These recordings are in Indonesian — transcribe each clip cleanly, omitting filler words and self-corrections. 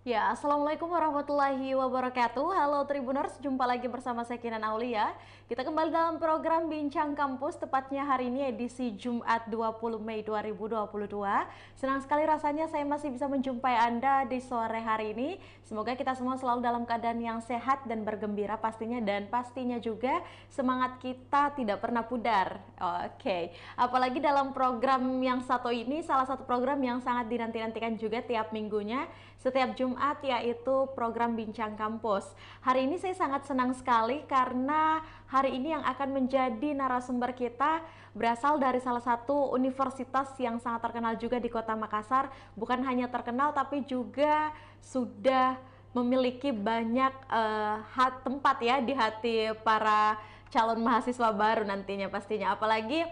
Ya, Assalamualaikum warahmatullahi wabarakatuh. Halo Tribuners, jumpa lagi bersama saya Kinan Aulia. Kita kembali dalam program Bincang Kampus, tepatnya hari ini edisi Jumat 20 Mei 2022. Senang sekali rasanya saya masih bisa menjumpai Anda di sore hari ini. Semoga kita semua selalu dalam keadaan yang sehat dan bergembira pastinya, dan pastinya juga semangat kita tidak pernah pudar. Oke, apalagi dalam program yang satu ini, salah satu program yang sangat dinanti-nantikan juga tiap minggunya, setiap Jumat, yaitu program Bincang Kampus. Hari ini saya sangat senang sekali karena hari ini yang akan menjadi narasumber kita berasal dari salah satu universitas yang sangat terkenal juga di Kota Makassar. Bukan hanya terkenal tapi juga sudah memiliki banyak tempat ya di hati para calon mahasiswa baru nantinya pastinya. Apalagi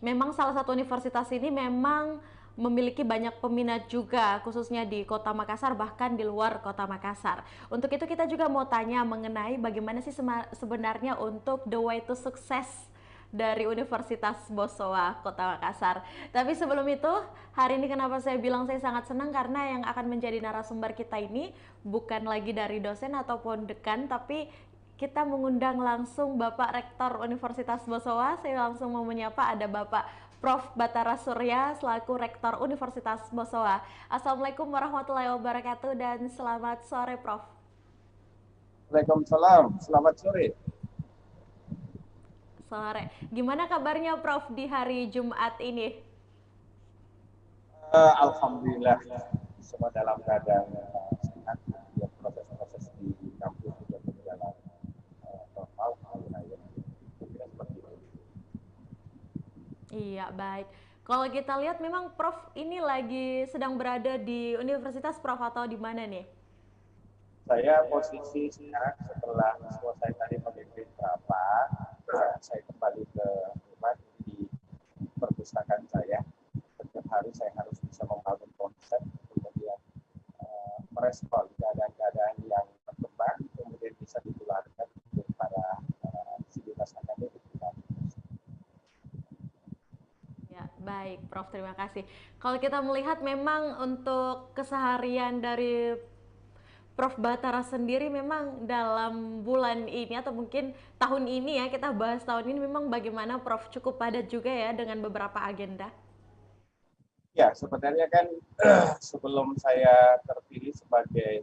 memang salah satu universitas ini memang memiliki banyak peminat juga, khususnya di Kota Makassar, bahkan di luar Kota Makassar. Untuk itu kita juga mau tanya mengenai bagaimana sih sebenarnya untuk the way to success dari Universitas Bosowa Kota Makassar. Tapi sebelum itu, hari ini kenapa saya bilang saya sangat senang, karena yang akan menjadi narasumber kita ini bukan lagi dari dosen ataupun dekan, tapi kita mengundang langsung Bapak Rektor Universitas Bosowa. Saya langsung mau menyapa, ada Bapak Prof. Batara Surya selaku Rektor Universitas Bosowa. Assalamualaikum warahmatullahi wabarakatuh dan selamat sore, Prof. Waalaikumsalam, selamat sore. Sore. Gimana kabarnya, Prof, di hari Jumat ini? Alhamdulillah, semua dalam keadaan sehat. Ya, proses-proses di kampus juga berjalan normal. Ya, kira seperti itu. Iya, baik. Kalau kita lihat memang Prof ini lagi sedang berada di universitas, Prof, atau di mana nih? Saya posisi sekarang setelah selesai tadi memimpin rapat, saya kembali ke rumah di perpustakaan saya. Setiap hari saya harus bisa membangun konsep, kemudian merespon keadaan-keadaan yang berkembang, kemudian bisa ditularkan untuk para sivitas akademik. Ya, baik, Prof. Terima kasih. Kalau kita melihat memang untuk keseharian dari Prof. Batara sendiri memang dalam bulan ini atau mungkin tahun ini, ya kita bahas tahun ini, memang bagaimana Prof, cukup padat juga ya dengan beberapa agenda. Ya, sebenarnya kan sebelum saya terpilih sebagai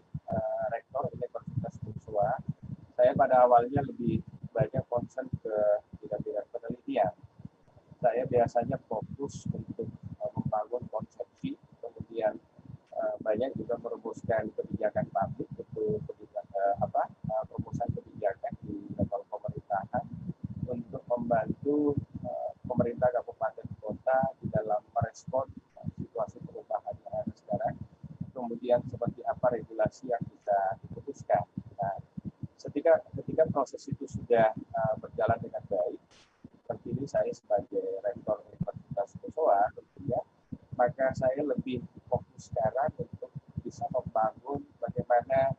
rektor Universitas Unsua, saya pada awalnya lebih banyak concern ke bidang-bidang penelitian. Saya biasanya fokus untuk membangun konsepsi, kemudian banyak juga merumuskan kebijakan publik, itu perumusan kebijakan di level pemerintahan untuk membantu pemerintah kabupaten kota di dalam merespon situasi perubahan yang ada sekarang, kemudian seperti apa regulasi yang bisa diputuskan. Nah, ketika proses itu sudah berjalan dengan baik, terpilih saya sebagai rektor Universitas Bosowa, tentunya, maka saya lebih fokus sekarang untuk bisa membangun bagaimana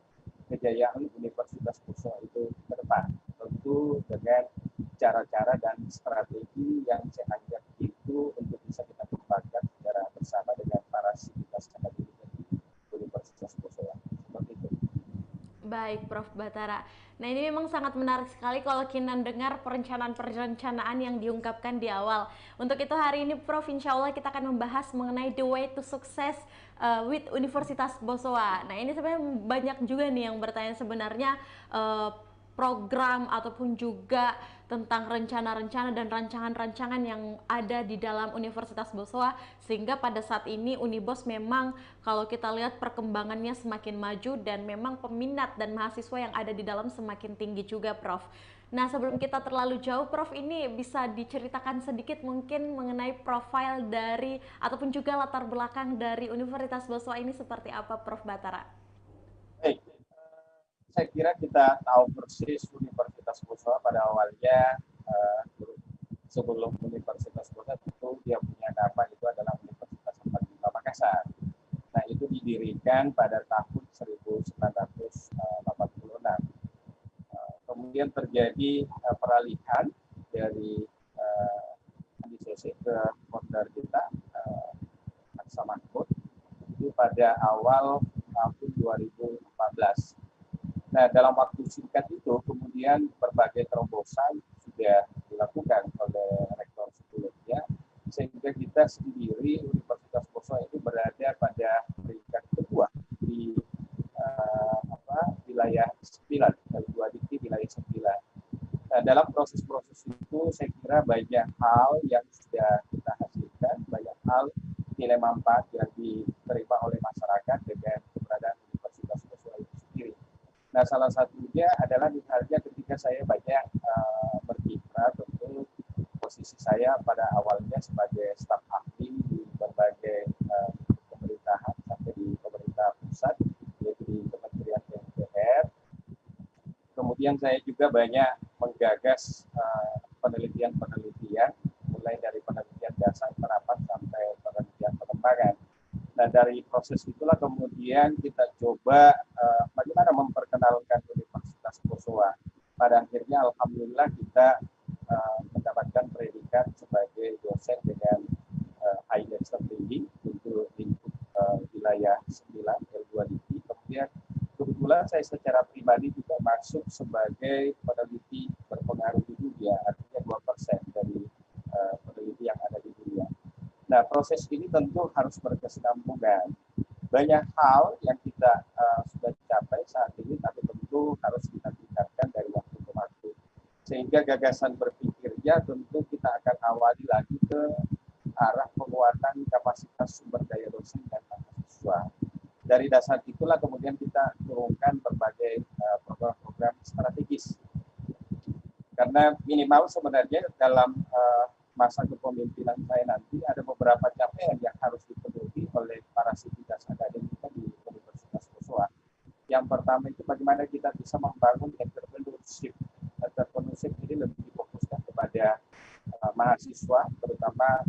kejayaan Universitas Bosowa itu ke depan. Tentu dengan cara-cara dan strategi yang saya anggap itu untuk bisa kita kembangkan secara bersama dengan para sivitas akademik di Universitas Bosowa. Seperti itu. Baik, Prof. Batara. Nah, ini memang sangat menarik sekali kalau Kinan dengar perencanaan-perencanaan yang diungkapkan di awal. Untuk itu hari ini, Prof, insya Allah kita akan membahas mengenai the way to success with Universitas Bosowa. Nah, ini sebenarnya banyak juga nih yang bertanya sebenarnya program ataupun juga tentang rencana-rencana dan rancangan-rancangan yang ada di dalam Universitas Bosowa, sehingga pada saat ini Unibos memang kalau kita lihat perkembangannya semakin maju dan memang peminat dan mahasiswa yang ada di dalam semakin tinggi juga, Prof. Nah, sebelum kita terlalu jauh, Prof, ini bisa diceritakan sedikit mungkin mengenai profil dari ataupun juga latar belakang dari Universitas Bosowa ini seperti apa, Prof Batara? Baik, saya kira kita tahu persis Universitas Bosowa pada awalnya sebelum Universitas Bosowa itu dia punya nama itu adalah Universitas 45 Makassar. Nah, itu didirikan pada tahun 1986. Kemudian terjadi peralihan dari Andi Sese ke founder kita, Aksa Mahmud, itu pada awal tahun 2014. Nah, dalam waktu singkat itu kemudian berbagai terobosan sudah dilakukan oleh rektor sebelumnya, sehingga kita sendiri Universitas Boswa ini berada pada peringkat kedua di wilayah 9, dua dikti wilayah 9. Nah, dalam proses-proses itu saya kira banyak hal yang sudah kita hasilkan, banyak hal nilai manfaat yang diterima oleh masyarakat dengan keberadaan Universitas Boswa itu sendiri. Nah, salah satunya adalah misalnya ketika saya banyak berkiprah, tentu posisi saya pada awalnya sebagai staf ahli di berbagai pemerintahan sampai di pemerintah pusat, yaitu di Kementerian PUPR. Kemudian saya juga banyak menggagas penelitian-penelitian, mulai dari penelitian dasar terapan sampai penelitian pengembangan. Nah, dari proses itulah kemudian kita coba bagaimana memperkenalkan Universitas Boswa. Pada akhirnya alhamdulillah kita mendapatkan predikat sebagai dosen dengan IELTS tertinggi untuk lingkup wilayah 9 L2 DIPI. Kemudian kebetulan saya secara pribadi juga masuk sebagai peneliti berpengaruh di dunia, artinya 2% dari peneliti yang ada di dunia. Nah, proses ini tentu harus berkesinambungan. Banyak hal yang kita sudah capai saat ini, tapi tentu harus kita tingkatkan dari waktu ke waktu. Sehingga gagasan berpikirnya tentu kita akan awali lagi ke arah penguatan kapasitas sumber daya dosen dan mahasiswa. Dari dasar itulah kemudian kita turunkan berbagai program-program strategis. Karena minimal sebenarnya dalam masa kepemimpinan saya nanti ada beberapa capaian yang harus dipenuhi oleh para sivitas akademika di Universitas Boswa. Yang pertama itu bagaimana kita bisa membangun entrepreneurship. Entrepreneurship ini lebih difokuskan kepada mahasiswa, terutama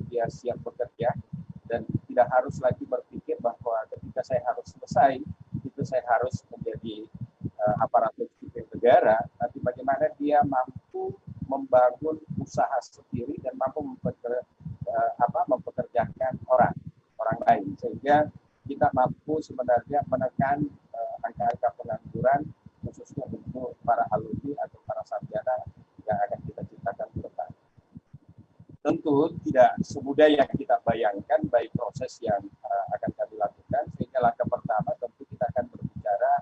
dia siap bekerja dan tidak harus lagi berpikir bahwa ketika saya harus selesai, itu saya harus menjadi aparatur sipil negara, tapi bagaimana dia mampu membangun usaha sendiri dan mampu mempekerjakan orang lain, sehingga kita mampu sebenarnya menekan angka-angka pengangguran khususnya untuk para alumni atau para sarjana yang akan kita ciptakan ke depan. Tentu tidak semudah yang kita bayangkan baik proses yang akan kami lakukan, sehingga langkah pertama tentu kita akan berbicara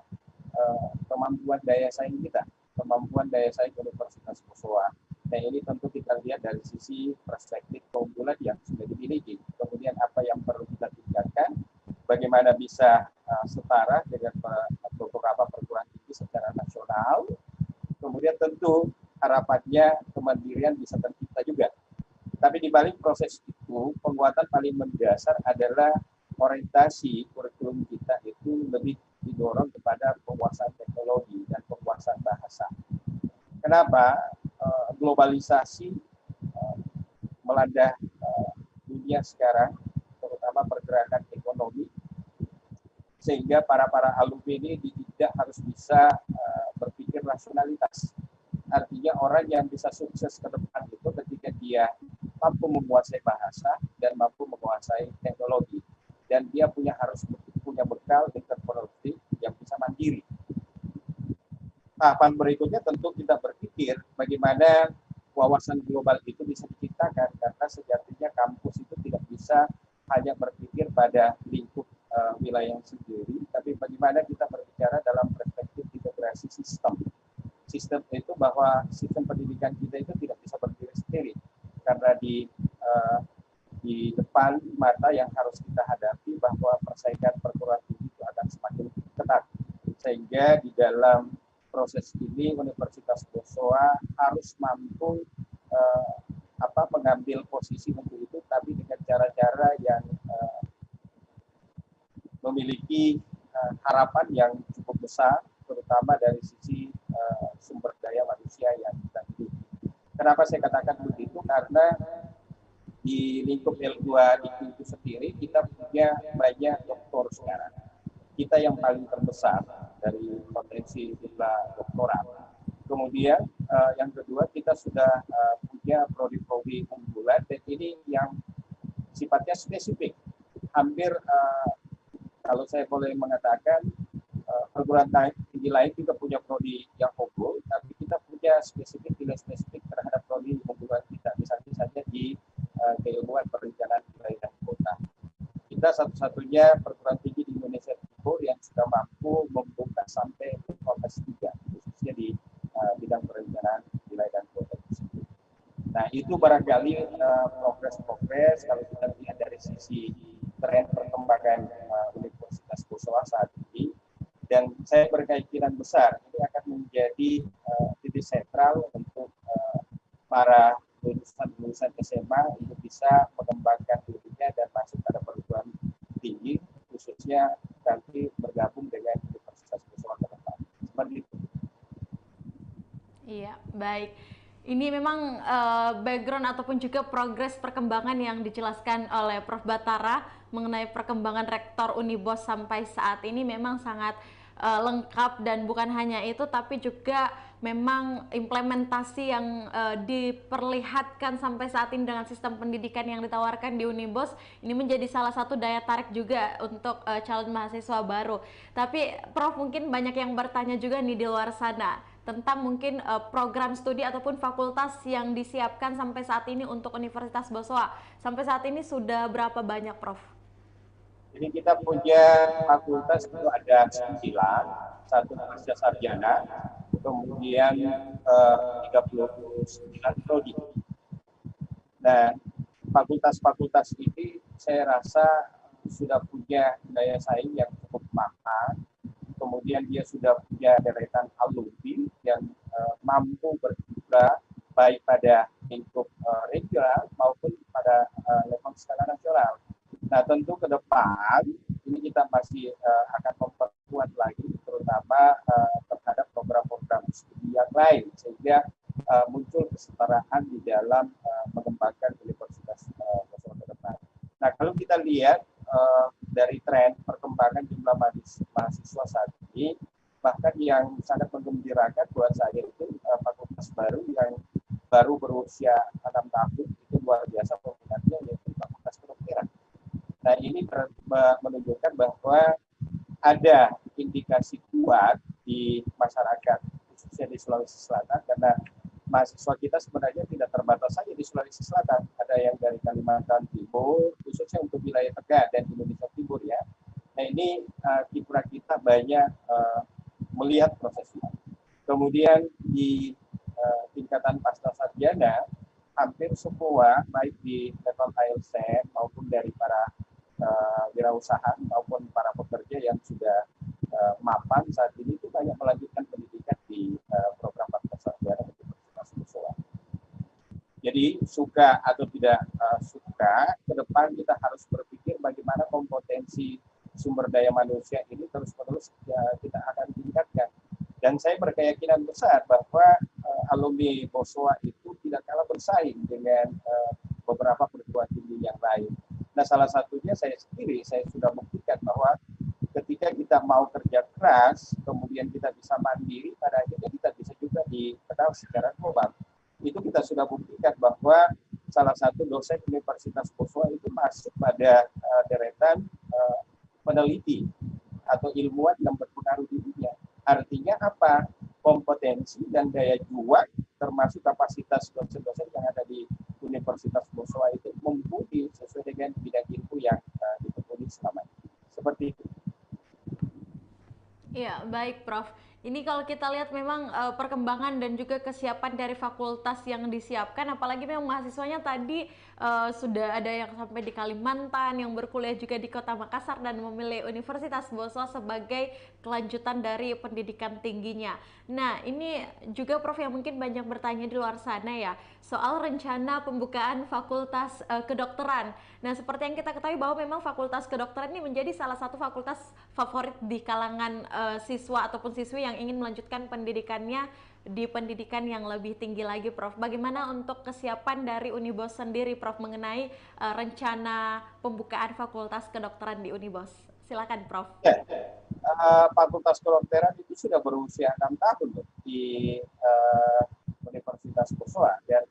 kemampuan daya saing kita, kemampuan daya saing Universitas Boswa. Nah, ini tentu kita lihat dari sisi perspektif keunggulan yang sudah dimiliki. Kemudian apa yang perlu kita tingkatkan, bagaimana bisa setara dengan beberapa perguruan tinggi secara nasional. Kemudian tentu harapannya kemandirian bisa tercipta juga. Tapi di balik proses itu, penguatan paling mendasar adalah orientasi kurikulum kita itu lebih didorong kepada penguasaan teknologi dan penguasaan bahasa. Kenapa? Globalisasi melanda dunia sekarang, terutama pergerakan ekonomi, sehingga para alumni ini tidak harus bisa berpikir rasionalitas. Artinya orang yang bisa sukses ke depan itu ketika dia mampu menguasai bahasa dan mampu menguasai teknologi, dan dia harus punya bekal entrepreneurship yang bisa mandiri. Tahapan berikutnya tentu kita berpikir bagaimana wawasan global itu bisa diciptakan, karena sejatinya kampus itu tidak bisa hanya berpikir pada lingkup wilayah sendiri, tapi bagaimana kita berbicara dalam perspektif integrasi sistem. Sistem itu bahwa sistem pendidikan kita itu tidak bisa berdiri sendiri, karena di depan mata yang harus kita hadapi bahwa persaingan perguruan tinggi itu akan semakin ketat, sehingga di dalam proses ini Universitas Boswa harus mampu mengambil posisi untuk itu, tapi dengan cara-cara yang memiliki harapan yang cukup besar, terutama dari sisi sumber daya manusia yang kita miliki. Kenapa saya katakan begitu? Karena di lingkup L2 itu sendiri kita punya banyak doktor sekarang. Kita yang paling terbesar dari potensi jumlah doktorat. Kemudian yang kedua kita sudah punya prodi-prodi unggulan, dan ini yang sifatnya spesifik. Hampir kalau saya boleh mengatakan perguruan tinggi lain juga punya prodi yang unggul, tapi kita punya spesifik nilai spesifik terhadap prodi unggulan kita, misalnya saja di keilmuan perencanaan wilayah dan kota. Kita satu-satunya perguruan tinggi di Indonesia Timur yang sudah mampu membuka sampai 15.3, khususnya di bidang perencanaan wilayah dan kota tersebut. Nah, itu barangkali progres-progres kalau kita lihat dari sisi tren perkembangan Universitas Kosowa saat ini. Dan saya berkeyakinan besar ini akan menjadi titik sentral untuk para lulusan SMA untuk bisa mengembangkan dirinya dan masuk pada perguruan tinggi, khususnya nanti bergabung dengan Universitas Kosowa ke depan. Seperti itu. Iya, baik. Ini memang background ataupun juga progres perkembangan yang dijelaskan oleh Prof. Batara mengenai perkembangan Rektor Unibos sampai saat ini memang sangat lengkap, dan bukan hanya itu tapi juga memang implementasi yang diperlihatkan sampai saat ini dengan sistem pendidikan yang ditawarkan di Unibos ini menjadi salah satu daya tarik juga untuk calon mahasiswa baru. Tapi Prof, mungkin banyak yang bertanya juga nih di luar sana tentang mungkin program studi ataupun fakultas yang disiapkan sampai saat ini untuk Universitas Bosowa. Sampai saat ini sudah berapa banyak, Prof? Jadi kita punya fakultas itu ada 9, satu pasca sarjana, kemudian 39 prodi. Nah, fakultas-fakultas ini saya rasa sudah punya daya saing yang cukup mapan, kemudian dia sudah punya deretan alumni yang mampu berkiprah baik pada lingkup regional maupun pada level skala nasional. Nah, tentu ke depan ini kita masih akan memperkuat lagi, terutama terhadap program-program studi yang lain, sehingga muncul kesetaraan di dalam mengembangkan Universitas Kosovo ke depan. Nah, kalau kita lihat dari tren perkembangan jumlah mahasiswa saat ini, bahkan yang sangat menggembirakan buat saya itu fakultas baru yang baru berusia 6 tahun itu luar biasa peminatnya, yaitu fakultas kedokteran. Nah, ini menunjukkan bahwa ada indikasi kuat di masyarakat, khususnya di Sulawesi Selatan, karena mahasiswa kita sebenarnya tidak terbatas saja di Sulawesi Selatan. Ada yang dari Kalimantan Timur, khususnya untuk wilayah Tegal dan Indonesia Timur ya. Nah, ini kiprah kita banyak melihat prosesnya. Kemudian di tingkatan pasca sarjana, hampir semua, baik di level ALSEN maupun dari para wirausaha maupun para pekerja yang sudah mapan saat ini itu banyak melanjutkan pendidikan di program pasca sarjana Universitas Kosowa. Jadi suka atau tidak suka, ke depan kita harus berpikir bagaimana kompetensi sumber daya manusia ini terus-menerus kita akan tingkatkan. Dan saya berkeyakinan besar bahwa alumni Kosowa itu tidak kalah bersaing dengan beberapa perguruan tinggi yang lain. Nah, salah satunya saya sendiri, saya sudah buktikan bahwa ketika kita mau kerja keras, kemudian kita bisa mandiri, pada akhirnya kita bisa juga dikenal secara global. Itu kita sudah buktikan bahwa salah satu dosen Universitas Kosowa itu masuk pada deretan peneliti atau ilmuwan yang berpengaruh di dunia. Artinya apa? Kompetensi dan daya juang termasuk kapasitas dosen-dosen yang ada di Universitas Kosowa itu mumpuni sesuai dengan bidang ilmu yang ditekuni selama ini. Seperti itu. Iya, baik Prof. Ini kalau kita lihat memang perkembangan dan juga kesiapan dari fakultas yang disiapkan, apalagi memang mahasiswanya tadi sudah ada yang sampai di Kalimantan, yang berkuliah juga di Kota Makassar dan memilih Universitas Bosowa sebagai kelanjutan dari pendidikan tingginya. Nah, ini juga Prof yang mungkin banyak bertanya di luar sana ya, soal rencana pembukaan fakultas kedokteran. Nah, seperti yang kita ketahui bahwa memang fakultas kedokteran ini menjadi salah satu fakultas favorit di kalangan siswa ataupun siswi yang ingin melanjutkan pendidikannya di pendidikan yang lebih tinggi lagi, Prof. Bagaimana untuk kesiapan dari Unibos sendiri, Prof, mengenai rencana pembukaan fakultas kedokteran di Unibos? Silakan, Prof. Ya, fakultas kedokteran itu sudah berusia 6 tahun loh, di Universitas Kosowa, dan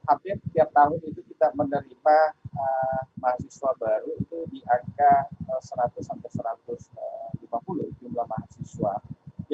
hampir tiap tahun itu kita menerima mahasiswa baru itu di angka 100 sampai 150 jumlah mahasiswa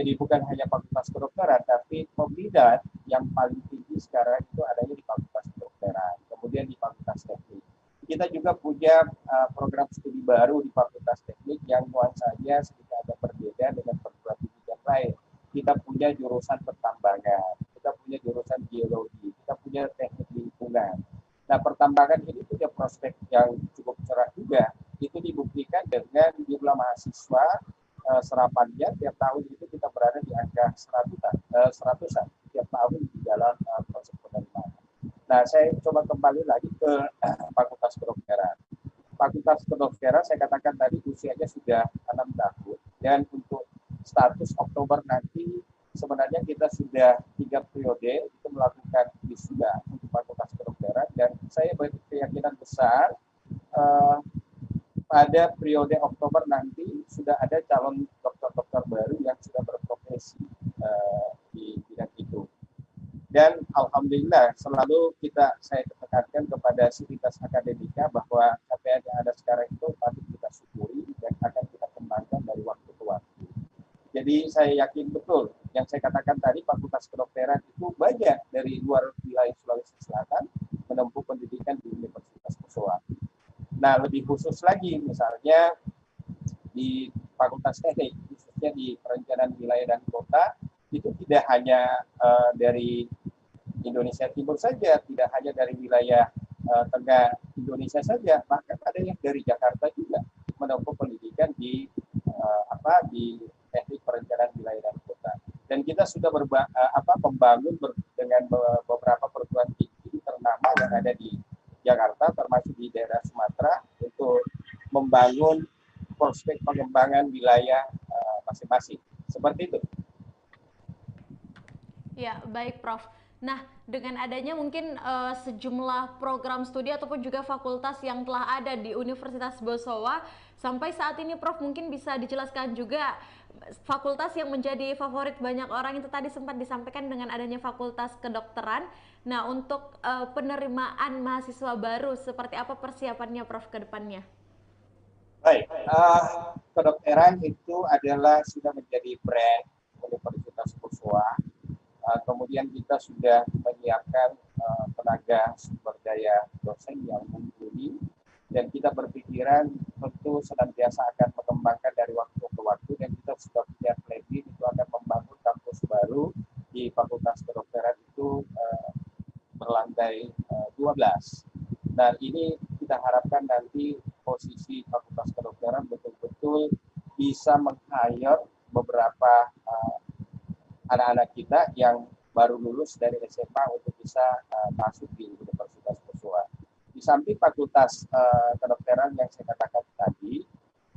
Jadi bukan hanya Fakultas Kedokteran, tapi peminat yang paling tinggi sekarang itu adanya di Fakultas Kedokteran, kemudian di Fakultas Teknik. Kita juga punya program studi baru di Fakultas Teknik yang nuansanya sedikit agak berbeda dengan perguruan tinggi yang lain. Kita punya jurusan pertambangan, kita punya jurusan geologi, kita punya teknik lingkungan. Nah, pertambangan ini punya prospek yang cukup cerah juga. Itu dibuktikan dengan jumlah mahasiswa serapannya tiap tahun itu kita berada di angka seratusan tiap tahun di dalam proses penerimaan. Nah, saya coba kembali lagi ke Fakultas Kedokteran. Fakultas Kedokteran saya katakan tadi usianya sudah 6 tahun dan untuk status Oktober nanti sebenarnya kita sudah 3 periode itu melakukan wisuda untuk Fakultas Kedokteran dan saya berkeyakinan besar pada periode Oktober nanti sudah ada calon dokter-dokter baru yang sudah berprofesi di bidang itu. Dan alhamdulillah selalu saya tekankan kepada sivitas akademika bahwa capaian yang ada sekarang itu patut kita syukuri dan akan kita kembangkan dari waktu ke waktu. Jadi saya yakin betul yang saya katakan tadi Fakultas Kedokteran itu banyak dari luar wilayah Sulawesi Selatan menempuh pendidikan di Universitas Musoa. Nah, lebih khusus lagi, misalnya di Fakultas Teknik, khususnya di Perencanaan Wilayah dan Kota, itu tidak hanya dari Indonesia Timur saja, tidak hanya dari wilayah tengah Indonesia saja, bahkan ada yang dari Jakarta juga menempuh pendidikan di di Teknik Perencanaan Wilayah dan Kota. Dan kita sudah membangun dengan beberapa perguruan tinggi ternama yang ada di Jakarta, termasuk di daerah Sumatera, untuk membangun prospek pengembangan wilayah masing-masing. Seperti itu. Ya, baik Prof. Nah, dengan adanya mungkin sejumlah program studi ataupun juga fakultas yang telah ada di Universitas Bosowa, sampai saat ini Prof mungkin bisa dijelaskan juga fakultas yang menjadi favorit banyak orang itu tadi sempat disampaikan dengan adanya Fakultas Kedokteran. Nah, untuk penerimaan mahasiswa baru, seperti apa persiapannya Prof ke depannya? Baik, kedokteran itu adalah sudah menjadi brand Universitas Bosowa. Kemudian kita sudah menyiapkan tenaga sumber daya dosen yang mumpuni dan kita berpikiran tentu senantiasa akan mengembangkan dari waktu ke waktu dan kita sudah punya planning itu akan membangun kampus baru di Fakultas Kedokteran itu berlantai 12. Nah, ini kita harapkan nanti posisi Fakultas Kedokteran betul-betul bisa meng-hire beberapa anak-anak kita yang baru lulus dari SMA untuk bisa masuk di Universitas Bosowa. Di samping Fakultas Kedokteran yang saya katakan tadi,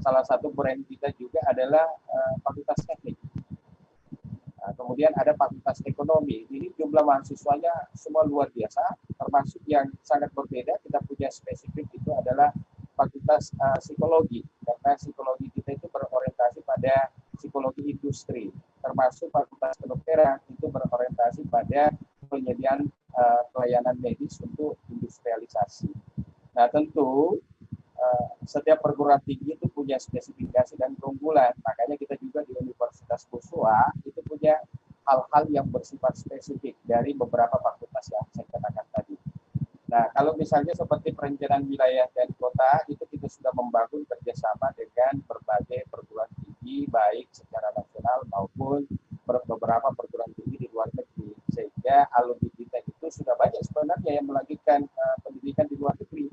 salah satu brand kita juga adalah Fakultas Teknik. Kemudian ada Fakultas Ekonomi. Ini jumlah mahasiswanya semua luar biasa, termasuk yang sangat berbeda. Kita punya spesifik itu adalah Fakultas Psikologi, karena psikologi kita itu berorientasi pada psikologi industri, termasuk Fakultas Kedokteran itu berorientasi pada penyediaan pelayanan medis untuk industrialisasi. Nah, tentu setiap perguruan tinggi itu punya spesifikasi dan keunggulan. Makanya kita juga di Universitas Bosowa itu punya hal-hal yang bersifat spesifik dari beberapa fakultas yang saya katakan tadi. Nah, kalau misalnya seperti perencanaan wilayah dan kota, itu kita sudah membangun kerjasama dengan berbagai perguruan tinggi, baik secara nasional maupun beberapa perguruan tinggi di luar negeri. Sehingga alumni kita itu sudah banyak sebenarnya yang melanjutkan pendidikan di luar negeri.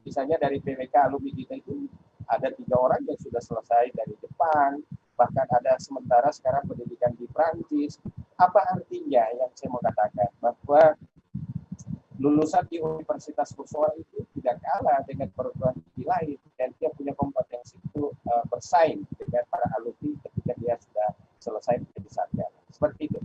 Misalnya dari PWK alumni kita itu ada 3 orang yang sudah selesai dari Jepang, bahkan ada sementara sekarang pendidikan di Prancis. Apa artinya yang saya mau katakan? Bahwa lulusan di Universitas Bosowa itu tidak kalah dengan perguruan tinggi lain dan dia punya kompetensi itu bersaing dengan para alumni ketika dia sudah selesai menjadi sarjana. Seperti itu.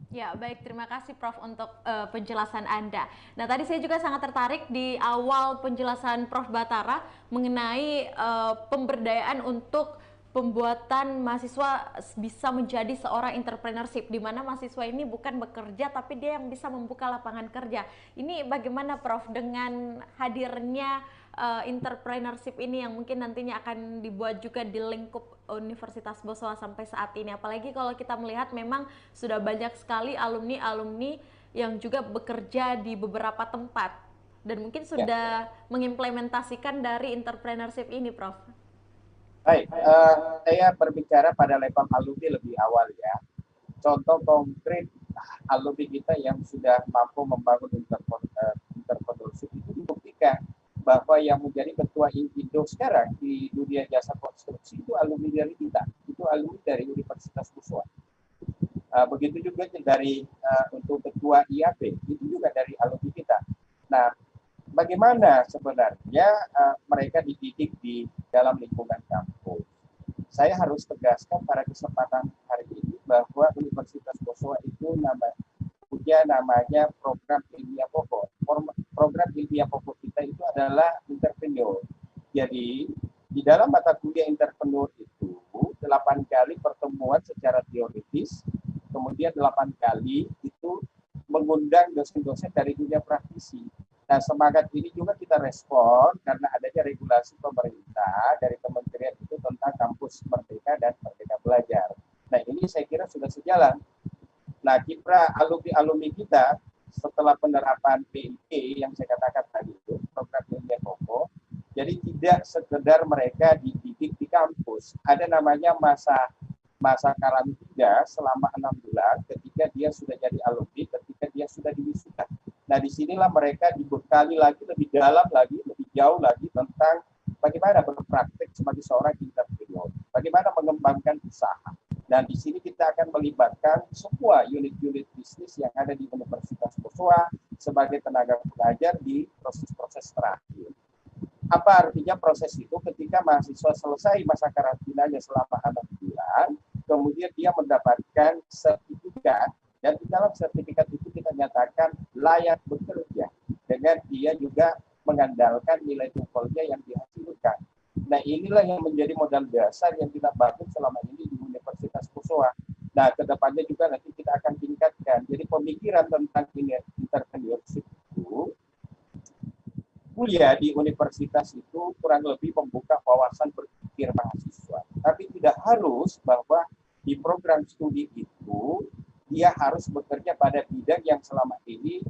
Ya, baik. Terima kasih Prof untuk penjelasan Anda. Nah, tadi saya juga sangat tertarik di awal penjelasan Prof Batara mengenai pemberdayaan untuk pembuatan mahasiswa bisa menjadi seorang entrepreneurship, di mana mahasiswa ini bukan bekerja tapi dia yang bisa membuka lapangan kerja. Ini bagaimana Prof dengan hadirnya entrepreneurship ini yang mungkin nantinya akan dibuat juga di lingkup Universitas Boswa sampai saat ini? Apalagi kalau kita melihat memang sudah banyak sekali alumni-alumni yang juga bekerja di beberapa tempat dan mungkin Ya, sudah mengimplementasikan dari entrepreneurship ini, Prof. baik. Saya berbicara pada level alumni lebih awal ya. Contoh konkret alumni kita yang sudah mampu membangun entrepreneurship itu dibuktikan bahwa yang menjadi ketua Indo sekarang di dunia jasa konstruksi itu alumni dari kita, itu alumni dari Universitas Usua. Begitu juga dari untuk ketua IAB itu juga dari alumni kita. Nah, bagaimana sebenarnya mereka dididik di dalam lingkungan kampus? Saya harus tegaskan pada kesempatan hari ini bahwa Universitas Boswa itu punya namanya program ilmiah pokok. Program ilmiah pokok kita itu adalah entrepreneur. Jadi di dalam mata kuliah entrepreneur itu 8 kali pertemuan secara teoritis, kemudian 8 kali itu mengundang dosen-dosen dari dunia praktisi. Nah, semangat ini juga kita respon karena adanya regulasi pemerintah dari kementerian itu tentang kampus merdeka dan merdeka belajar. Nah, ini saya kira sudah sejalan. Nah, kiprah alumni-alumni kita setelah penerapan PIP yang saya katakan tadi itu, program ilmiah pokok, jadi tidak sekedar mereka dididik di kampus. Ada namanya masa karantina selama 6 bulan ketika dia sudah jadi alumni, ketika dia sudah diwisuda. Nah, disinilah mereka dibekali lagi lebih dalam lagi, lebih jauh lagi tentang bagaimana berpraktek sebagai seorang entrepreneur, bagaimana mengembangkan usaha. Dan di sini kita akan melibatkan semua unit-unit bisnis yang ada di Universitas Boswa sebagai tenaga pengajar di proses-proses terakhir. Apa artinya proses itu? Ketika mahasiswa selesai masa karantinanya selama 6 bulan, kemudian dia mendapatkan sertifikat, dan di dalam sertifikat itu kita nyatakan layak bekerja dengan dia juga mengandalkan nilai TOEFL-nya yang dihasilkan. Nah, inilah yang menjadi modal dasar yang kita bangun selama ini di Universitas Boswa. Nah, kedepannya juga nanti kita akan tingkatkan. Jadi pemikiran tentang entrepreneurship itu, kuliah di universitas itu kurang lebih membuka wawasan berpikir mahasiswa. Tapi tidak harus bahwa di program studi itu dia harus bekerja pada bidang yang selama ini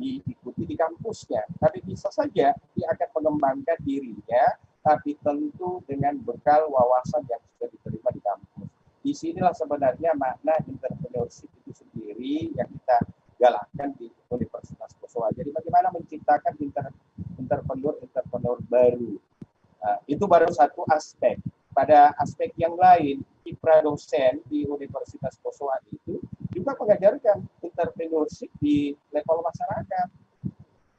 diikuti di kampusnya. Tapi bisa saja dia akan mengembangkan dirinya, tapi tentu dengan bekal wawasan yang sudah diterima di kampus. Disinilah sebenarnya makna entrepreneurship itu sendiri yang kita galakkan di Universitas Boswa. Jadi bagaimana menciptakan entrepreneur baru. Itu baru satu aspek. Pada aspek yang lain, kiprah dosen di Universitas Boswa itu juga mengajarkan entrepreneurship di level masyarakat.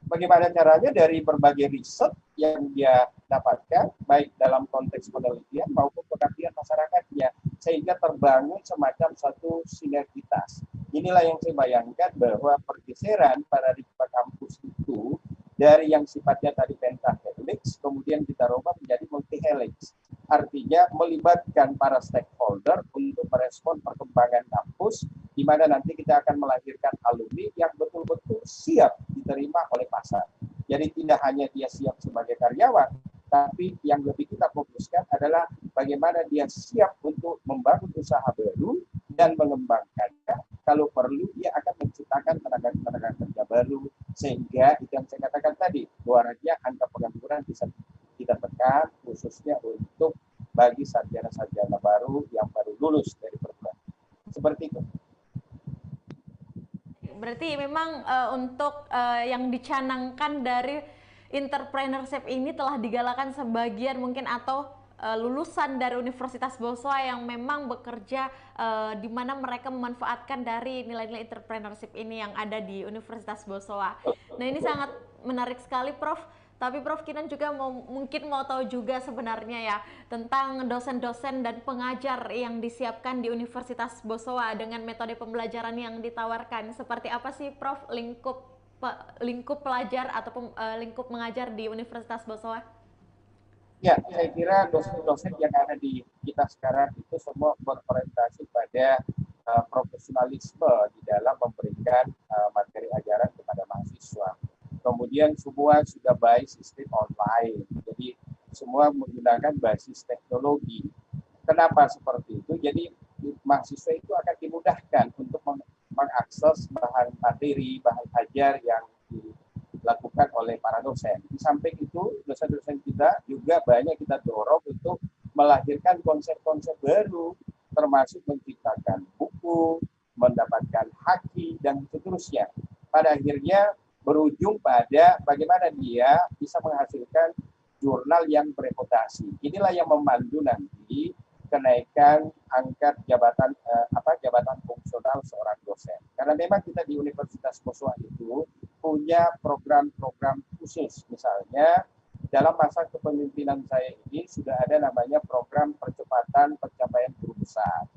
Bagaimana caranya dari berbagai riset yang dia dapatkan, baik dalam konteks penelitian maupun pengabdian masyarakatnya, sehingga terbangun semacam satu sinergitas. Inilah yang saya bayangkan bahwa pergeseran paradigma kampus itu dari yang sifatnya tadi pentahelix, kemudian kita rubah menjadi multihelix. Artinya melibatkan para stakeholder untuk merespon perkembangan kampus, di mana nanti kita akan melahirkan alumni yang betul-betul siap diterima oleh pasar. Jadi tidak hanya dia siap sebagai karyawan, tapi yang lebih kita fokuskan adalah bagaimana dia siap untuk membangun usaha baru dan mengembangkannya. Kalau perlu, dia akan menciptakan tenaga kerja baru, sehingga itu yang saya katakan tadi, luarnya angka pengangguran bisa kita tekan, khususnya untuk bagi sarjana-sarjana baru yang baru lulus dari perguruan. Seperti itu. Berarti memang untuk yang dicanangkan dari entrepreneurship ini telah digalakan sebagian mungkin atau lulusan dari Universitas Boswa yang memang bekerja di mana mereka memanfaatkan dari nilai-nilai entrepreneurship ini yang ada di Universitas Boswa. Nah, ini sangat menarik sekali, Prof. Tapi Prof Kinan juga mungkin mau tahu juga sebenarnya ya tentang dosen-dosen dan pengajar yang disiapkan di Universitas Boswa dengan metode pembelajaran yang ditawarkan. Seperti apa sih Prof lingkup pelajar atau lingkup mengajar di Universitas Boswa? Ya, saya kira dosen-dosen yang ada di kita sekarang itu semua berorientasi pada profesionalisme di dalam memberikan materi ajaran kepada mahasiswa. Kemudian kemudian semua sudah by sistem online. Jadi semua menggunakan basis teknologi. Kenapa seperti itu? Jadi mahasiswa itu akan dimudahkan untuk mengakses bahan materi, bahan ajar yang dilakukan oleh para dosen. Di samping itu, dosen-dosen kita juga banyak kita dorong untuk melahirkan konsep-konsep baru, termasuk menciptakan buku, mendapatkan haki, dan seterusnya. Pada akhirnya berujung pada bagaimana dia bisa menghasilkan jurnal yang bereputasi. Inilah yang memandu nanti kenaikan angkat jabatan jabatan fungsional seorang dosen. Karena memang kita di Universitas Boswa itu punya program-program khusus. Misalnya dalam masa kepemimpinan saya ini sudah ada namanya program percepatan pencapaian guru besar,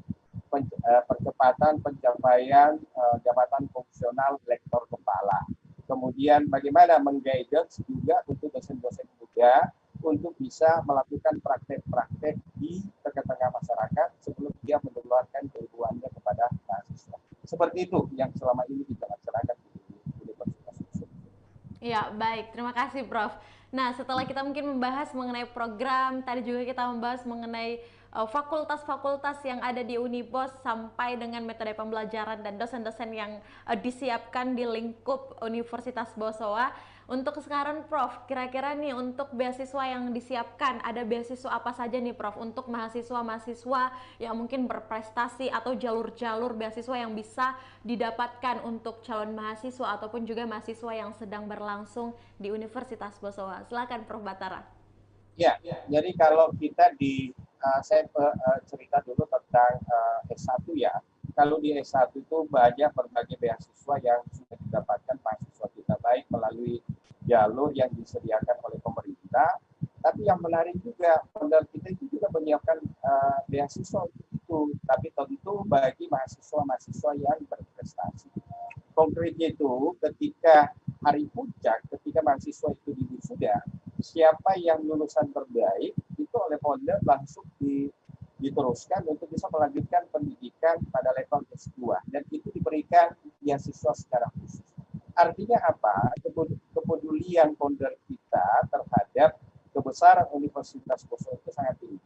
percepatan pencapaian jabatan fungsional lektor kepala. Kemudian bagaimana mengguidance juga untuk dosen-dosen muda untuk bisa melakukan praktek-praktek di tengah-tengah masyarakat sebelum dia menularkan keilmuannya kepada mahasiswa. Seperti itu yang selama ini kita laksanakan di Universitas Boswa. Ya, baik. Terima kasih, Prof. Nah, setelah kita mungkin membahas mengenai program, tadi juga kita membahas mengenai fakultas-fakultas yang ada di Unibos sampai dengan metode pembelajaran dan dosen-dosen yang disiapkan di lingkup Universitas Boswa. Untuk sekarang, Prof, kira-kira nih untuk beasiswa yang disiapkan, ada beasiswa apa saja nih, Prof, untuk mahasiswa-mahasiswa yang mungkin berprestasi atau jalur-jalur beasiswa yang bisa didapatkan untuk calon mahasiswa ataupun juga mahasiswa yang sedang berlangsung di Universitas Boswa. Silakan, Prof Batara. Ya, jadi kalau kita saya cerita dulu tentang S1 ya. Kalau di S1 itu banyak berbagai beasiswa yang sudah didapatkan mahasiswa kita, baik melalui jalur yang disediakan oleh pemerintah, tapi yang menarik juga, founder kita itu juga menyiapkan beasiswa untuk itu, tapi tentu bagi mahasiswa-mahasiswa yang berprestasi. Konkretnya itu ketika hari puncak, ketika mahasiswa itu diwisuda, siapa yang lulusan terbaik itu oleh founder langsung diteruskan untuk bisa melanjutkan pendidikan pada level S2 dan itu diberikan beasiswa secara khusus. Artinya apa? Kepedulian founder kita terhadap kebesaran Universitas Boswa itu sangat tinggi.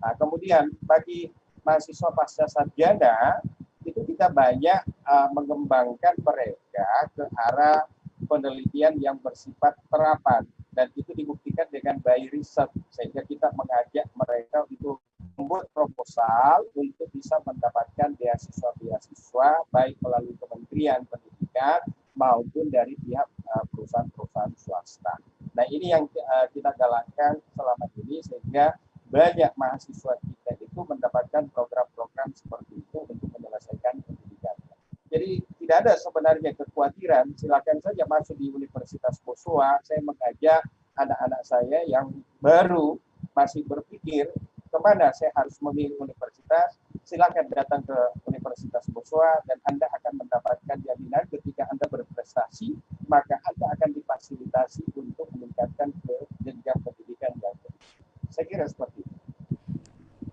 Nah, kemudian bagi mahasiswa pasca sarjana itu kita banyak mengembangkan mereka ke arah penelitian yang bersifat terapan dan itu dibuktikan dengan by research sehingga kita mengajak mereka untuk membuat proposal untuk bisa mendapatkan beasiswa baik melalui Kementerian Pendidikan maupun dari pihak perusahaan-perusahaan swasta. Nah ini yang kita galakkan selama ini sehingga banyak mahasiswa kita itu mendapatkan program-program seperti itu untuk menyelesaikan pendidikannya. Jadi tidak ada sebenarnya kekhawatiran, silakan saja masuk di Universitas Boswa. Saya mengajak anak-anak saya yang baru masih berpikir kemana saya harus memilih universitas, silakan datang ke Universitas Boswa dan Anda akan mendapatkan jaminan ketika Anda berprestasi, maka Anda akan difasilitasi untuk meningkatkan ke jenjang pendidikan yang tinggi. Saya kira seperti itu.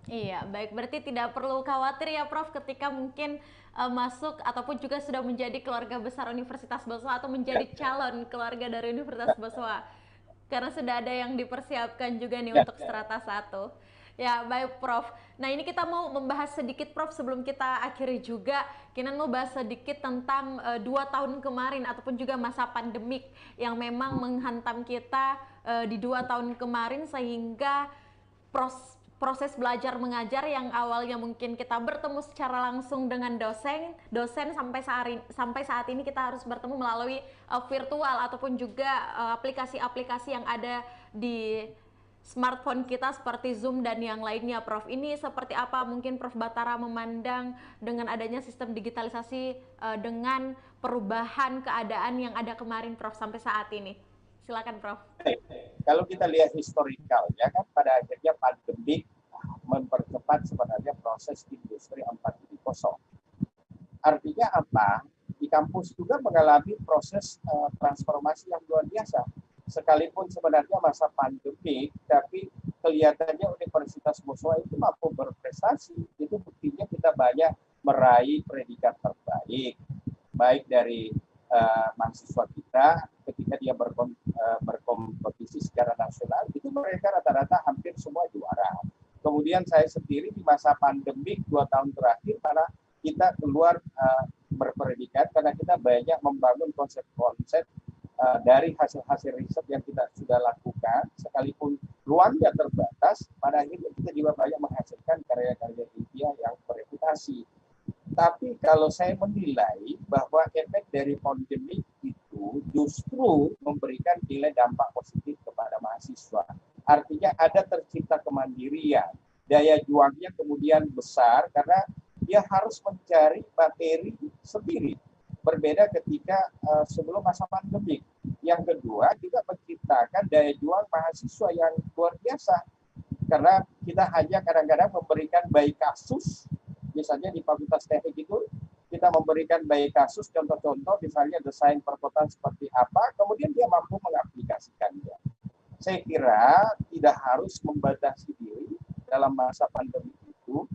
Iya, baik. Berarti tidak perlu khawatir ya, Prof, ketika mungkin masuk ataupun juga sudah menjadi keluarga besar Universitas Boswa atau menjadi calon keluarga dari Universitas Boswa. Karena sudah ada yang dipersiapkan juga nih untuk strata 1. Ya, baik, Prof. Nah, ini kita mau membahas sedikit, Prof, sebelum kita akhiri juga. Kinan mau bahas sedikit tentang 2 tahun kemarin ataupun juga masa pandemik yang memang menghantam kita di 2 tahun kemarin sehingga proses belajar mengajar yang awalnya mungkin kita bertemu secara langsung dengan dosen sampai saat ini kita harus bertemu melalui virtual ataupun juga aplikasi-aplikasi yang ada di smartphone kita seperti Zoom dan yang lainnya, Prof. Ini seperti apa mungkin Prof Batara memandang dengan adanya sistem digitalisasi dengan perubahan keadaan yang ada kemarin, Prof, sampai saat ini? Silakan, Prof. Kalau kita lihat historical ya kan pada akhirnya pandemi mempercepat sebenarnya proses industri 4.0. Artinya apa? Di kampus juga mengalami proses transformasi yang luar biasa. Sekalipun sebenarnya masa pandemi, tapi kelihatannya Universitas Boswa itu mampu berprestasi. Itu buktinya kita banyak meraih predikat terbaik, baik dari mahasiswa kita ketika dia berkompetisi secara nasional, itu mereka rata-rata hampir semua juara. Kemudian saya sendiri di masa pandemik 2 tahun terakhir, karena kita keluar berpredikat, karena kita banyak membangun konsep-konsep dari hasil-hasil riset yang kita sudah lakukan, sekalipun ruangnya terbatas, pada akhirnya kita juga banyak menghasilkan karya-karya ilmiah yang bereputasi. Tapi kalau saya menilai bahwa efek dari pandemi itu justru memberikan nilai dampak positif kepada mahasiswa. Artinya ada tercipta kemandirian, daya juangnya kemudian besar karena dia harus mencari materi sendiri. Berbeda ketika sebelum masa pandemik. Yang kedua juga menciptakan daya juang mahasiswa yang luar biasa. Karena kita hanya kadang-kadang memberikan baik kasus, misalnya di Fakultas Teknik itu kita memberikan baik kasus, contoh-contoh misalnya desain perkotaan seperti apa, kemudian dia mampu mengaplikasikannya. Saya kira tidak harus membatasi diri dalam masa pandemi itu.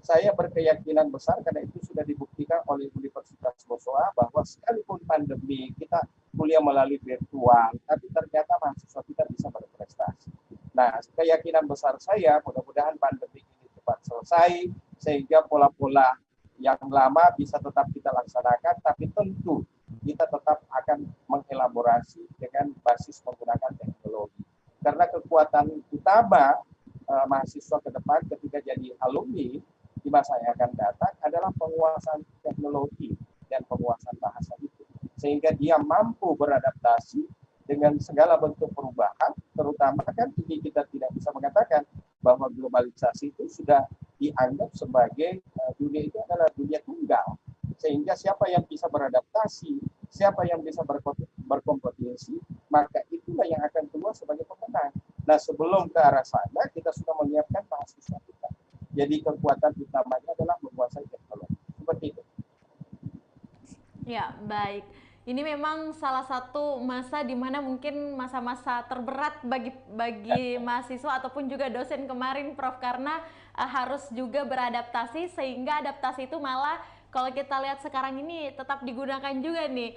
Saya berkeyakinan besar karena itu sudah dibuktikan oleh Universitas Boswa bahwa sekalipun pandemi kita kuliah melalui virtual, tapi ternyata mahasiswa kita bisa berprestasi. Nah, keyakinan besar saya mudah-mudahan pandemi ini cepat selesai sehingga pola-pola yang lama bisa tetap kita laksanakan, tapi tentu kita tetap akan mengelaborasi dengan basis menggunakan teknologi. Karena kekuatan utama mahasiswa ke depan ketika jadi alumni di masa yang akan datang adalah penguasaan teknologi dan penguasaan bahasa itu. Sehingga dia mampu beradaptasi dengan segala bentuk perubahan, terutama kan ini kita tidak bisa mengatakan bahwa globalisasi itu sudah dianggap sebagai dunia itu adalah dunia tunggal. Sehingga siapa yang bisa beradaptasi, siapa yang bisa berkompetisi, maka itulah yang akan keluar sebagai pemenang. Nah, sebelum ke arah sana, kita sudah menyiapkan mahasiswa kita. Jadi kekuatan utamanya adalah menguasai teknologi. Seperti itu. Ya, baik. Ini memang salah satu masa di mana mungkin masa-masa terberat bagi mahasiswa ataupun juga dosen kemarin, Prof, karena harus juga beradaptasi, sehingga adaptasi itu malah kalau kita lihat sekarang ini tetap digunakan juga nih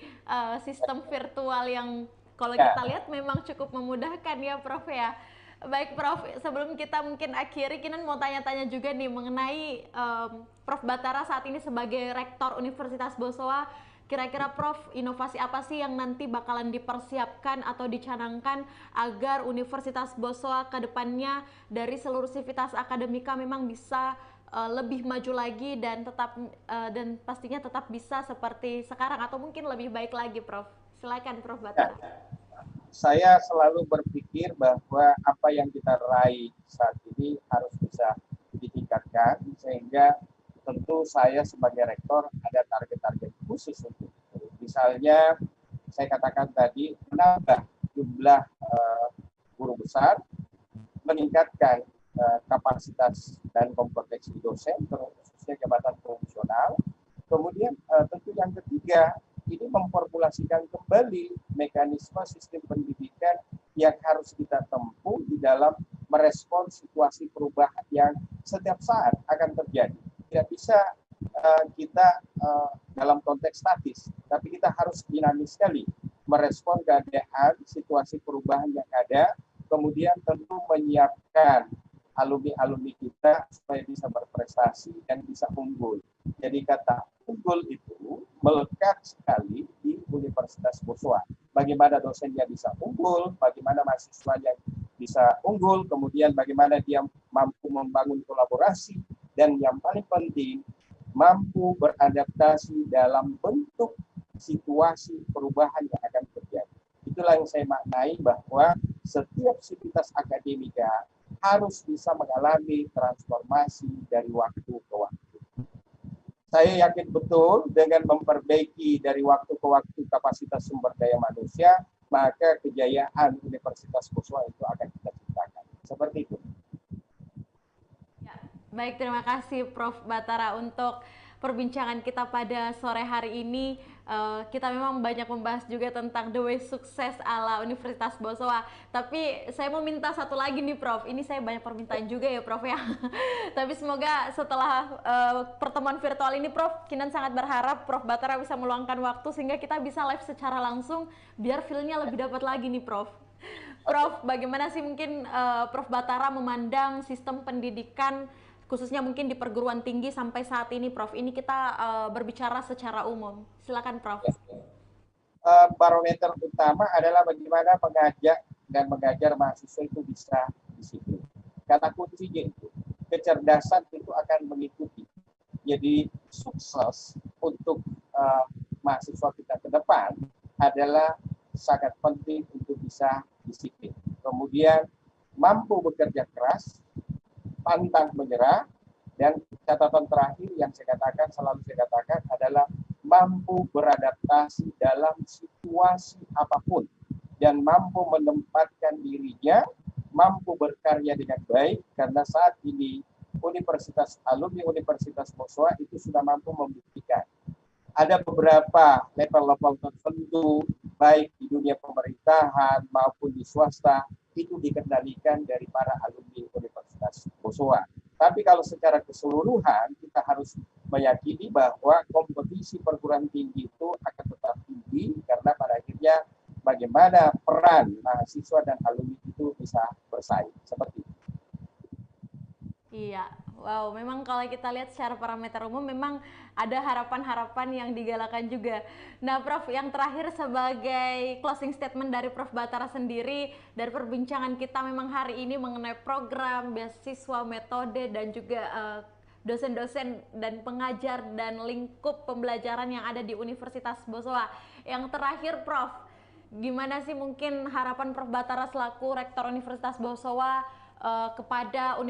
sistem virtual yang kalau kita lihat memang cukup memudahkan ya, Prof ya. Baik Prof, sebelum kita mungkin akhiri, Kinan mau tanya-tanya juga nih mengenai Prof Batara saat ini sebagai Rektor Universitas Boswa. Kira-kira Prof, inovasi apa sih yang nanti bakalan dipersiapkan atau dicanangkan agar Universitas Boswa ke depannya dari seluruh sivitas akademika memang bisa lebih maju lagi dan dan pastinya tetap bisa seperti sekarang atau mungkin lebih baik lagi, Prof. Silakan Prof Batara. Saya selalu berpikir bahwa apa yang kita raih saat ini harus bisa ditingkatkan, sehingga tentu saya sebagai rektor ada target-target khusus untuk itu. Misalnya saya katakan tadi menambah jumlah guru besar, meningkatkan kapasitas dan kompetensi dosen, khususnya jabatan profesional. Kemudian tentu yang ketiga, ini memformulasikan kembali mekanisme sistem pendidikan yang harus kita tempuh di dalam merespon situasi perubahan yang setiap saat akan terjadi. Tidak bisa kita dalam konteks statis, tapi kita harus dinamis sekali merespon keadaan situasi perubahan yang ada, kemudian tentu menyiapkan alumni-alumni kita supaya bisa berprestasi dan bisa unggul. Jadi kata unggul itu melekat sekali di Universitas Boswa. Bagaimana dosennya bisa unggul, bagaimana mahasiswanya bisa unggul, kemudian bagaimana dia mampu membangun kolaborasi, dan yang paling penting mampu beradaptasi dalam bentuk situasi perubahan yang akan terjadi. Itulah yang saya maknai bahwa setiap sivitas akademika harus bisa mengalami transformasi dari waktu ke waktu. Saya yakin betul dengan memperbaiki dari waktu ke waktu kapasitas sumber daya manusia, maka kejayaan Universitas Boswa itu akan kita ciptakan. Seperti itu. Ya, baik, terima kasih Prof Batara untuk perbincangan kita pada sore hari ini. Kita memang banyak membahas juga tentang the way sukses ala Universitas Bosowa. Tapi saya mau minta satu lagi nih Prof. Ini saya banyak permintaan juga ya Prof ya. Tapi semoga setelah pertemuan virtual ini Prof, Kinan sangat berharap Prof Batara bisa meluangkan waktu sehingga kita bisa live secara langsung biar feel-nya lebih dapat lagi nih Prof. Prof, bagaimana sih mungkin Prof Batara memandang sistem pendidikan khususnya mungkin di perguruan tinggi sampai saat ini, Prof? Ini kita berbicara secara umum. Silakan, Prof. Barometer utama adalah bagaimana mengajak dan mengajar mahasiswa itu bisa disiplin. Kata kuncinya itu, kecerdasan itu akan mengikuti. Jadi sukses untuk mahasiswa kita ke depan adalah sangat penting untuk bisa disiplin. Kemudian mampu bekerja keras, pantang menyerah, dan catatan terakhir yang selalu saya katakan adalah mampu beradaptasi dalam situasi apapun dan mampu menempatkan dirinya, mampu berkarya dengan baik, karena saat ini alumni Universitas Bosowa itu sudah mampu membuktikan. Ada beberapa level-level tertentu, baik di dunia pemerintahan maupun di swasta, itu dikendalikan dari para alumni Universitas Bosowa. Tapi kalau secara keseluruhan, kita harus meyakini bahwa kompetisi perguruan tinggi itu akan tetap tinggi, karena pada akhirnya bagaimana peran mahasiswa dan alumni itu bisa bersaing. Seperti itu. Iya, wow, memang kalau kita lihat secara parameter umum memang ada harapan-harapan yang digalakan juga. Nah, Prof, yang terakhir sebagai closing statement dari Prof Batara sendiri dari perbincangan kita memang hari ini mengenai program, beasiswa, metode dan juga dosen-dosen dan pengajar dan lingkup pembelajaran yang ada di Universitas Bosowa. Yang terakhir, Prof, gimana sih mungkin harapan Prof Batara selaku Rektor Universitas Bosowa kepada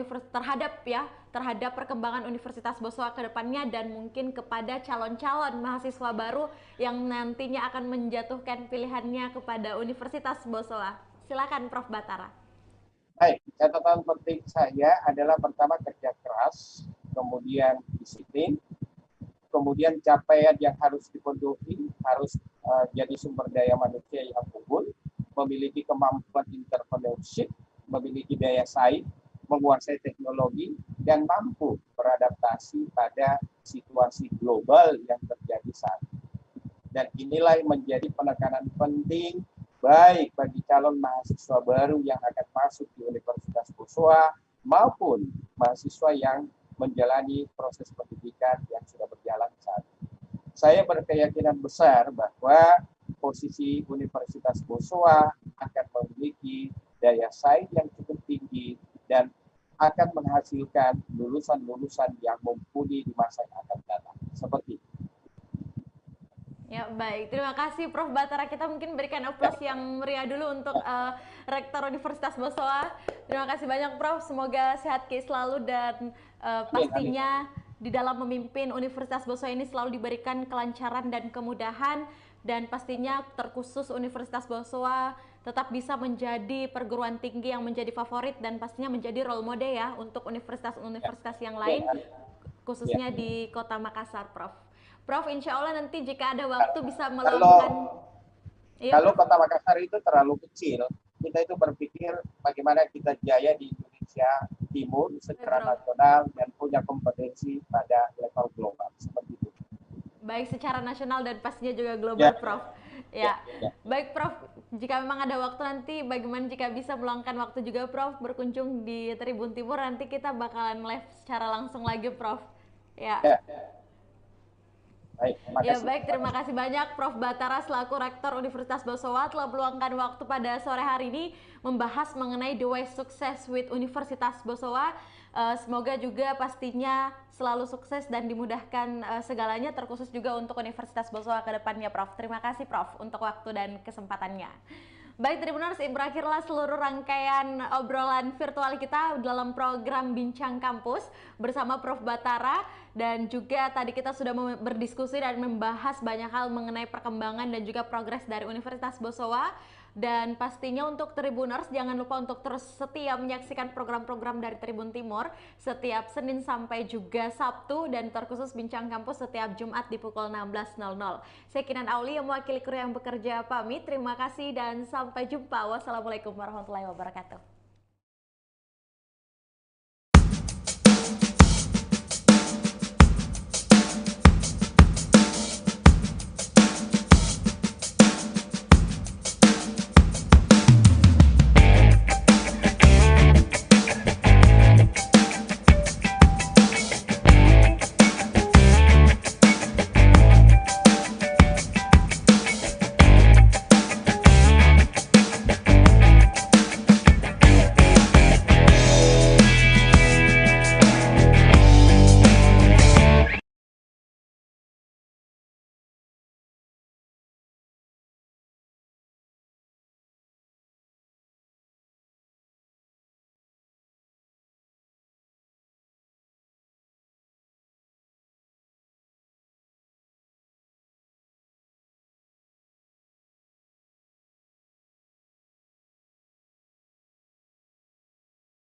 terhadap perkembangan Universitas Bosowa ke depannya dan mungkin kepada calon-calon mahasiswa baru yang nantinya akan menjatuhkan pilihannya kepada Universitas Bosowa. Silakan Prof Batara. Baik, catatan penting saya adalah pertama kerja keras, kemudian disiplin, kemudian capaian yang harus dipenuhi harus jadi sumber daya manusia yang unggul, memiliki kemampuan entrepreneurship, memiliki daya saing, menguasai teknologi, dan mampu beradaptasi pada situasi global yang terjadi saat ini. Dan inilah yang menjadi penekanan penting baik bagi calon mahasiswa baru yang akan masuk di Universitas Bosowa maupun mahasiswa yang menjalani proses pendidikan yang sudah berjalan saat ini. Saya berkeyakinan besar bahwa posisi Universitas Bosowa akan memiliki daya saing yang cukup tinggi dan akan menghasilkan lulusan-lulusan yang mumpuni di masa yang akan datang. Seperti itu. Ya baik, terima kasih Prof Batara. Kita mungkin berikan aplaus yang meriah dulu untuk Rektor Universitas Bosowa. Terima kasih banyak Prof, semoga sehat selalu dan pastinya di dalam memimpin Universitas Bosowa ini selalu diberikan kelancaran dan kemudahan, dan pastinya terkhusus Universitas Bosowa tetap bisa menjadi perguruan tinggi yang menjadi favorit dan pastinya menjadi role model ya untuk universitas-universitas yang lain, khususnya di Kota Makassar, Prof. Prof, insya Allah nanti jika ada waktu bisa melakukan. Kalau Kota Makassar itu terlalu kecil, kita itu berpikir bagaimana kita jaya di Indonesia Timur secara nasional dan punya kompetensi pada level global, seperti itu. Baik secara nasional dan pastinya juga global, Prof. Baik Prof, jika memang ada waktu nanti bagaimana jika bisa meluangkan waktu juga Prof berkunjung di Tribun Timur, nanti kita bakalan live secara langsung lagi Prof. Baik, terima kasih banyak Prof Batara selaku Rektor Universitas Bosowa telah meluangkan waktu pada sore hari ini membahas mengenai the way success with Universitas Bosowa. Semoga juga pastinya selalu sukses dan dimudahkan segalanya, terkhusus juga untuk Universitas Bosowa ke depannya Prof. Terima kasih Prof untuk waktu dan kesempatannya. Baik Tribuners, berakhirlah seluruh rangkaian obrolan virtual kita dalam program Bincang Kampus bersama Prof Batara. Dan juga tadi kita sudah berdiskusi dan membahas banyak hal mengenai perkembangan dan juga progres dari Universitas Bosowa. Dan pastinya untuk Tribuners jangan lupa untuk terus setia menyaksikan program-program dari Tribun Timur setiap Senin sampai juga Sabtu, dan terkhusus Bincang Kampus setiap Jumat di pukul 16.00. Saya Kinan Auli yang mewakili kru yang bekerja pamit. Terima kasih dan sampai jumpa. Wassalamualaikum warahmatullahi wabarakatuh.